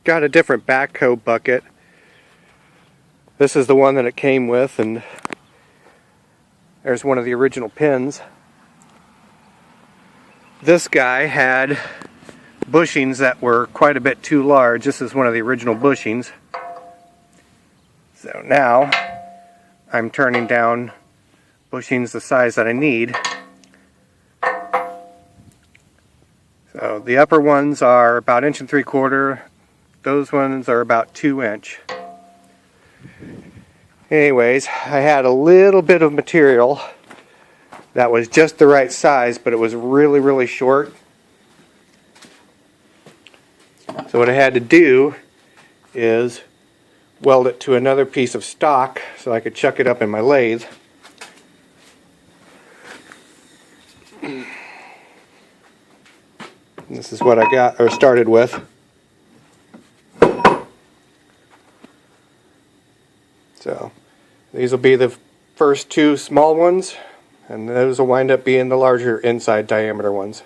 got a different backhoe bucket. This is the one that it came with, and there's one of the original pins. This guy had bushings that were quite a bit too large. This is one of the original bushings. So now I'm turning down bushings the size that I need. So the upper ones are about 1 3/4 inches. Those ones are about 2 inches. Anyways, I had a little bit of material that was just the right size, but it was really, really short. So what I had to do is weld it to another piece of stock so I could chuck it up in my lathe. This is what I got, or started with. So these will be the first two small ones, and those will wind up being the larger inside diameter ones.